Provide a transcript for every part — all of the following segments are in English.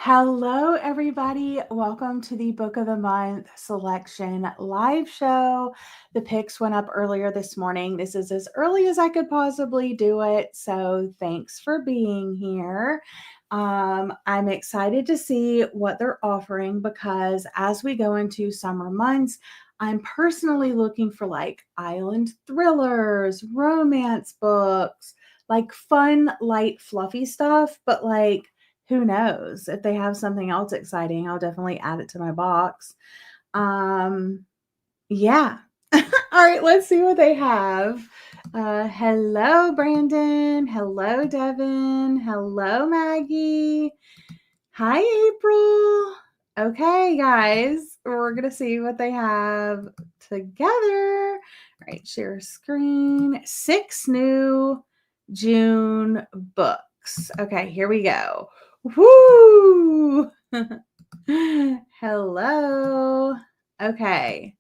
Hello, everybody. Welcome to the Book of the Month selection live show. The picks went up earlier this morning. This is as early as I could possibly do it. So thanks for being here. I'm excited to see what they're offering because as we go into summer months, I'm personally looking for like island thrillers, romance books, like fun, light, fluffy stuff, but like who knows? If they have something else exciting, I'll definitely add it to my box. Yeah. All right, let's see what they have. Hello, Brandon. Hello, Devin. Hello, Maggie. Hi, April. Okay, guys, we're going to see what they have together. All right, share screen. 6 new June books. Okay, here we go. Woo! Hello. Okay.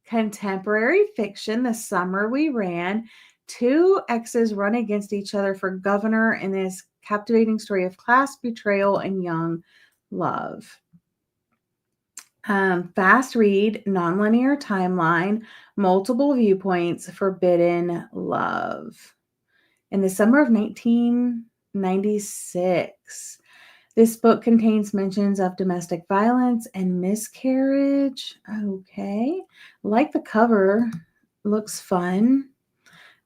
Contemporary fiction, The Summer We Ran. Two exes run against each other for governor in this captivating story of class betrayal and young love. Fast read, nonlinear timeline, multiple viewpoints, forbidden love. In the summer of 1996, this book contains mentions of domestic violence and miscarriage. Okay. Like the cover. Looks fun.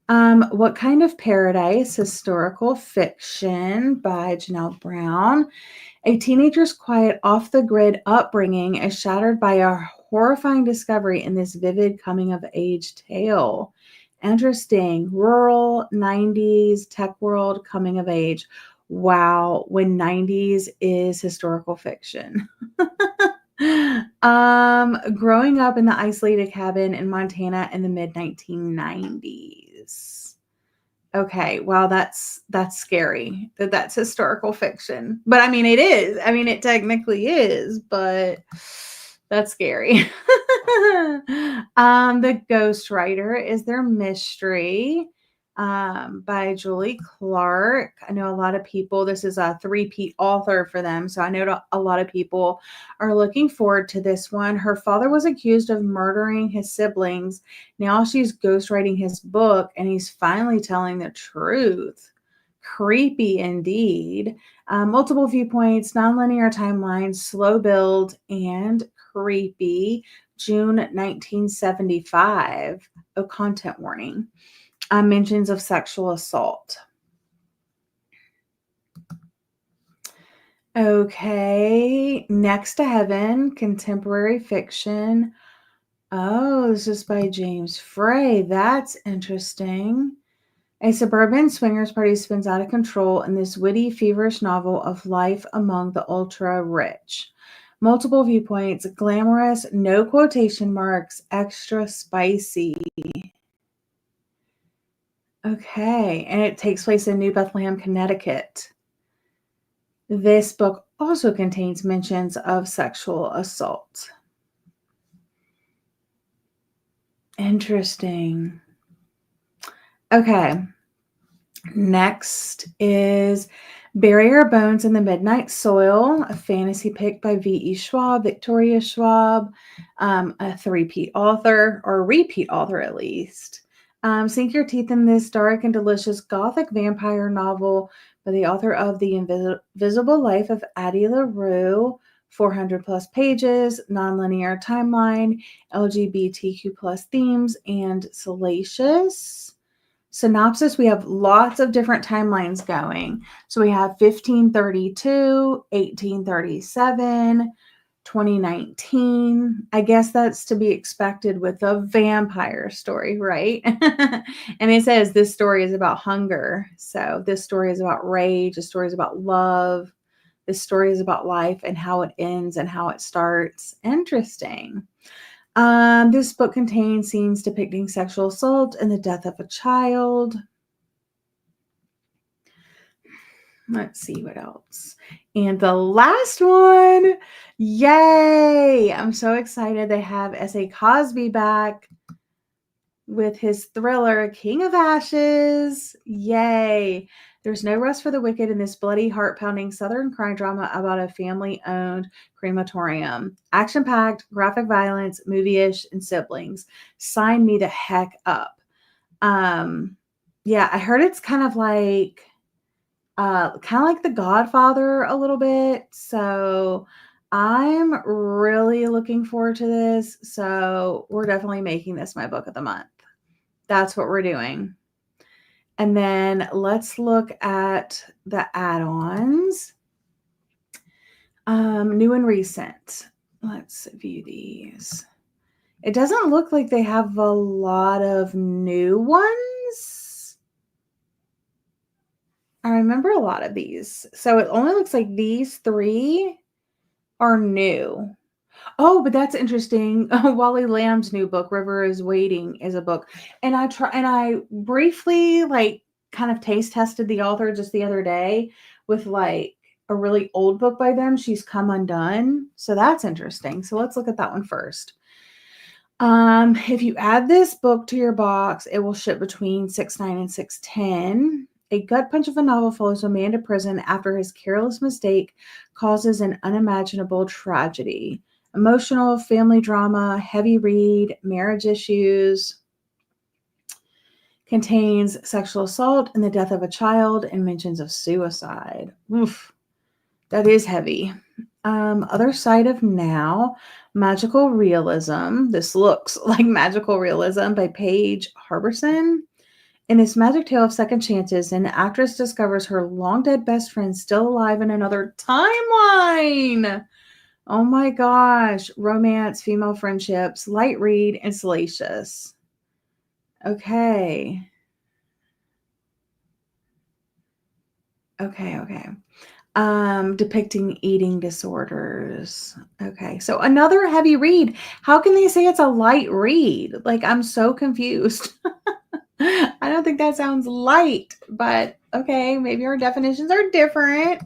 What Kind of Paradise? Historical fiction by Janelle Brown. A teenager's quiet, off-the-grid upbringing is shattered by a horrifying discovery in this vivid coming-of-age tale. Interesting. Rural, 90s, tech world, coming of age. Wow, when 90s is historical fiction. Growing up in the isolated cabin in Montana in the mid-1990s. Okay, wow, that's scary. That's historical fiction. But I mean, it is. I mean, it technically is, but that's scary. The Ghostwriter is their mystery by Julie Clark. I know a lot of people, this is a three-peat author for them, so I know a lot of people are looking forward to this one. Her father was accused of murdering his siblings. Now she's ghostwriting his book, and he's finally telling the truth. Creepy indeed. Multiple viewpoints, nonlinear timeline, slow build, and creepy. June 1975. Oh, content warning. Mentions of sexual assault. Okay, Next to Heaven, contemporary fiction. Oh, this is by James Frey. That's interesting. A suburban swingers party spins out of control in this witty, feverish novel of life among the ultra-rich. Multiple viewpoints, glamorous, no quotation marks, extra spicy. Okay, and it takes place in New Bethlehem, Connecticut. This book also contains mentions of sexual assault. Interesting. Okay, next is Bury Our Bones in the Midnight Soil, a fantasy pick by V.E. Schwab, Victoria Schwab, a three-peat author, or a repeat author at least. Sink your teeth in this dark and delicious gothic vampire novel by the author of The Invisible Life of Addie LaRue, 400 plus pages, nonlinear timeline, LGBTQ plus themes, and salacious. Synopsis, we have lots of different timelines going. So we have 1532, 1837, 2019. I guess that's to be expected with a vampire story, right? And it says this story is about hunger. So this story is about rage. This story is about love. This story is about life and how it ends and how it starts. Interesting. This book contains scenes depicting sexual assault and the death of a child. Let's see what else. And the last one, yay! I'm so excited. They have S.A. Cosby back with his thriller, King of Ashes. Yay! There's no rest for the wicked in this bloody, heart-pounding Southern crime drama about a family-owned crematorium. Action-packed, graphic violence, movie-ish, and siblings. Sign me the heck up. Yeah, I heard it's kind of like The Godfather a little bit. So I'm really looking forward to this. So we're definitely making this my book of the month. That's what we're doing. And then let's look at the add-ons. New and recent. Let's view these. It doesn't look like they have a lot of new ones. I remember a lot of these. So it only looks like these 3 are new. Oh, but that's interesting. Wally Lamb's new book, River is Waiting, is a book. And I briefly kind of taste tested the author just the other day with a really old book by them. She's Come Undone. So that's interesting. So let's look at that one first. If you add this book to your box, it will ship between 6.9 and 6.10. A gut punch of a novel follows a man to prison after his careless mistake causes an unimaginable tragedy. Emotional, family drama, heavy read, marriage issues. Contains sexual assault and the death of a child and mentions of suicide. Oof, that is heavy. Other Side of Now, Magical Realism. This looks like Magical Realism by Paige Harbison. In this magic tale of second chances, an actress discovers her long-dead best friend still alive in another timeline. Oh my gosh. Romance, female friendships, light read, and salacious. Okay. Depicting eating disorders. Okay, so another heavy read. How can they say it's a light read? I'm so confused. I don't think that sounds light, but okay, maybe our definitions are different.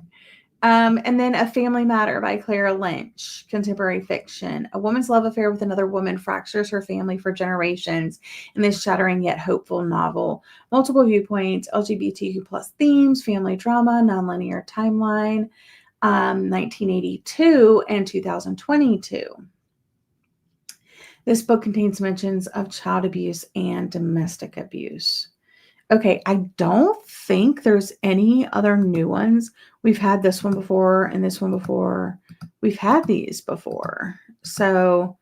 And then A Family Matter by Clara Lynch, contemporary fiction. A woman's love affair with another woman fractures her family for generations in this shattering yet hopeful novel. Multiple viewpoints, LGBTQ plus themes, family drama, nonlinear timeline, 1982 and 2022. This book contains mentions of child abuse and domestic abuse. Okay, I don't think there's any other new ones. We've had this one before and this one before. We've had these before. So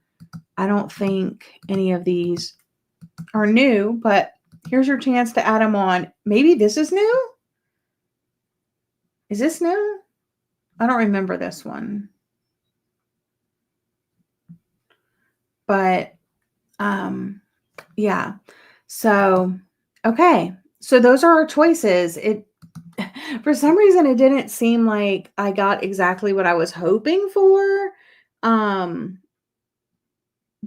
I don't think any of these are new, but here's your chance to add them on. Maybe this is new? Is this new? I don't remember this one. But yeah. So okay. So those are our choices. For some reason, it didn't seem like I got exactly what I was hoping for. The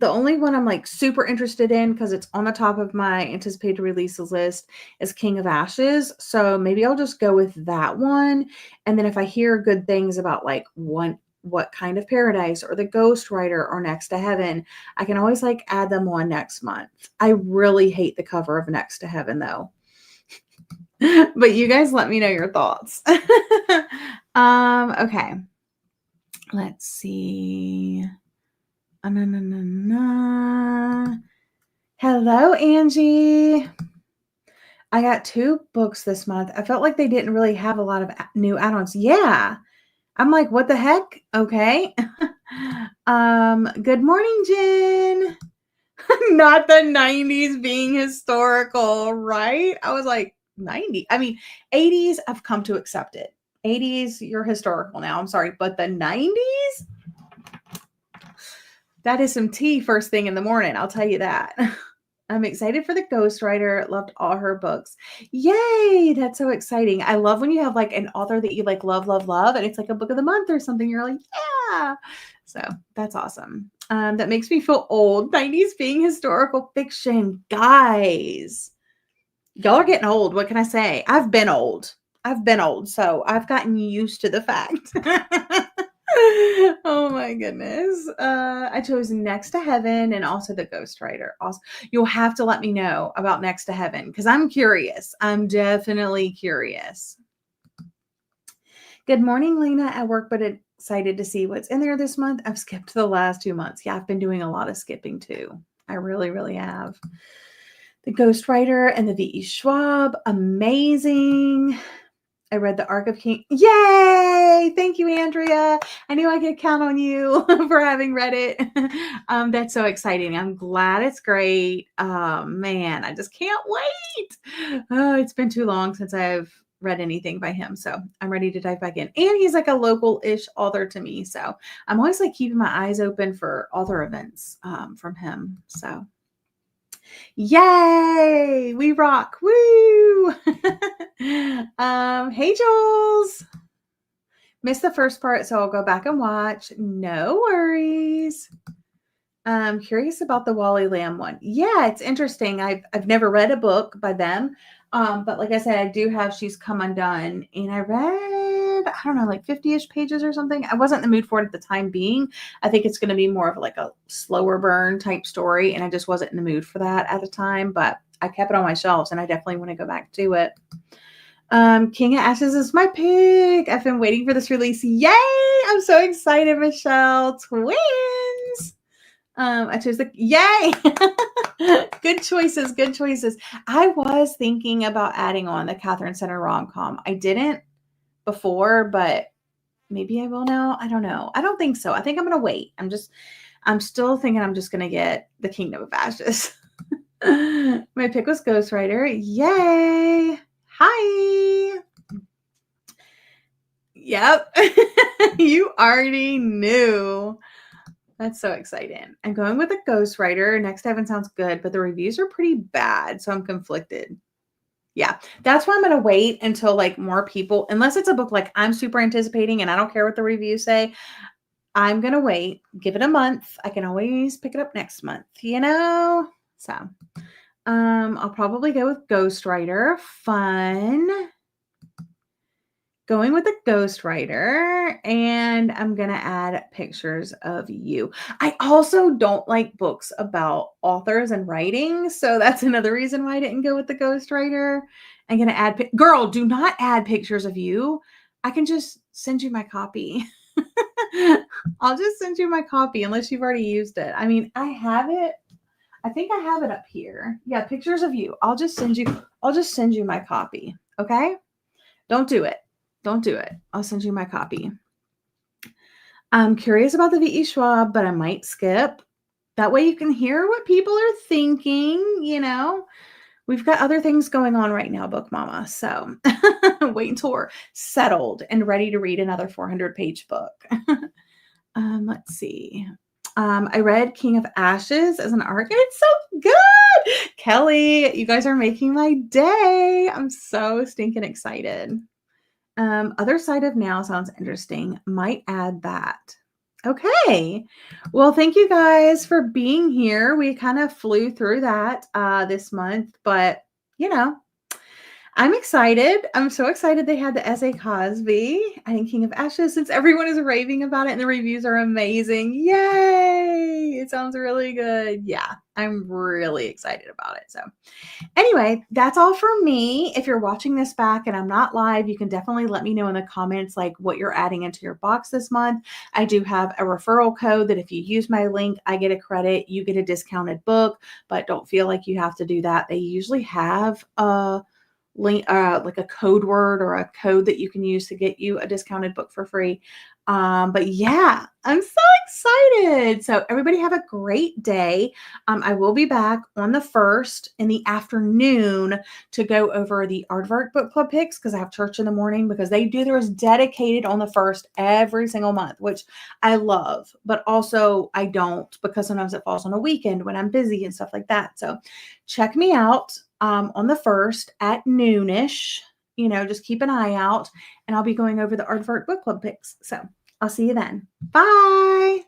only one I'm super interested in because it's on the top of my anticipated releases list is King of Ashes. So maybe I'll just go with that one. And then if I hear good things about What Kind of Paradise or The Ghostwriter or Next to Heaven, I can always add them on next month. I really hate the cover of Next to Heaven though. But you guys let me know your thoughts. Okay. Let's see. Hello, Angie. I got 2 books this month. I felt like they didn't really have a lot of new add-ons. Yeah. I'm like, what the heck? Okay. Good morning, Jen. Not the 90s being historical, right? I was like, 90. I mean, 80s, I've come to accept it. 80s, you're historical now. I'm sorry. But the 90s? That is some tea first thing in the morning. I'll tell you that. I'm excited for The Ghostwriter. Loved all her books. Yay! That's so exciting. I love when you have an author that you love, and it's a book of the month or something. You're like, yeah. So that's awesome. That makes me feel old. 90s being historical fiction. Guys, y'all are getting old. What can I say? I've been old. So I've gotten used to the fact. Oh my goodness. I chose Next to Heaven and also the Ghostwriter. Also, you'll have to let me know about Next to Heaven because I'm curious. I'm definitely curious. Good morning, Lena, at work, but excited to see what's in there this month. I've skipped the last 2 months. Yeah, I've been doing a lot of skipping too. I really, really have. The Ghostwriter and the V.E. Schwab, amazing. I read the Arc of King. Yay! Thank you, Andrea. I knew I could count on you for having read it. That's so exciting. I'm glad it's great. Man, I just can't wait. Oh, it's been too long since I've read anything by him. So I'm ready to dive back in. And he's like a local-ish author to me. So I'm always like keeping my eyes open for author events from him. So yay, we rock. Woo! Hey, Jules. Missed the first part, so I'll go back and watch. No worries. Curious about the Wally Lamb one. Yeah, it's interesting. I've never read a book by them. But like I said, I do have She's Come Undone, and I read, I don't know, like 50-ish pages or something. I wasn't in the mood for it at the time being. I think it's going to be more of like a slower burn type story, and I just wasn't in the mood for that at the time, but I kept it on my shelves, and I definitely want to go back to it. King of Ashes is my pick. I've been waiting for this release. Yay! I'm so excited, Michelle. Twins! I chose the yay. Good choices. Good choices. I was thinking about adding on the Catherine Center rom-com. I didn't before, but maybe I will now. I don't know. I don't think so. I think I'm gonna wait. I'm still thinking I'm just gonna get the Kingdom of Ashes. My pick was Ghostwriter. Yay! Hi. Yep. You already knew. That's so exciting. I'm going with a Ghostwriter. Next to Heaven sounds good, but the reviews are pretty bad, so I'm conflicted. Yeah, that's why I'm going to wait until like more people, unless it's a book like I'm super anticipating and I don't care what the reviews say, I'm going to wait, give it a month. I can always pick it up next month, you know? So, I'll probably go with Ghostwriter. Fun. Going with a ghostwriter, and I'm going to add pictures of you. I also don't like books about authors and writing, so that's another reason why I didn't go with the ghostwriter. I'm going to add, girl, do not add pictures of you. I can just send you my copy. I'll just send you my copy unless you've already used it. I mean, I have it. I think I have it up here. Yeah, pictures of you. I'll just send you my copy. Okay? Don't do it. Don't do it. I'll send you my copy. I'm curious about the V.E. Schwab, but I might skip. That way you can hear what people are thinking, you know. We've got other things going on right now, Book Mama. So wait until we're settled and ready to read another 400-page book. Let's see. I read King of Ashes as an ARC, and it's so good. Kelly, you guys are making my day. I'm so stinking excited. Other Side of Now sounds interesting. Might add that. Okay. Well, thank you guys for being here. We kind of flew through that this month, but you know, I'm excited. I'm so excited they had the 𝒂𝒂𝒏. I think King of Ashes, since everyone is raving about it and the reviews are amazing. Yay! It sounds really good. Yeah, I'm really excited about it. So anyway, that's all from me. If you're watching this back and I'm not live, you can definitely let me know in the comments like what you're adding into your box this month. I do have a referral code that if you use my link, I get a credit, you get a discounted book, but don't feel like you have to do that. They usually have a link, like a code word or a code that you can use to get you a discounted book for free. But yeah, I'm so excited. So everybody have a great day. I will be back on the 1st in the afternoon to go over the Aardvark Book Club picks because I have church in the morning because they do theirs dedicated on the 1st every single month, which I love, but also I don't because sometimes it falls on a weekend when I'm busy and stuff like that. So check me out on the 1st at noonish. You know, just keep an eye out and I'll be going over the Aardvark Book Club picks. So I'll see you then. Bye.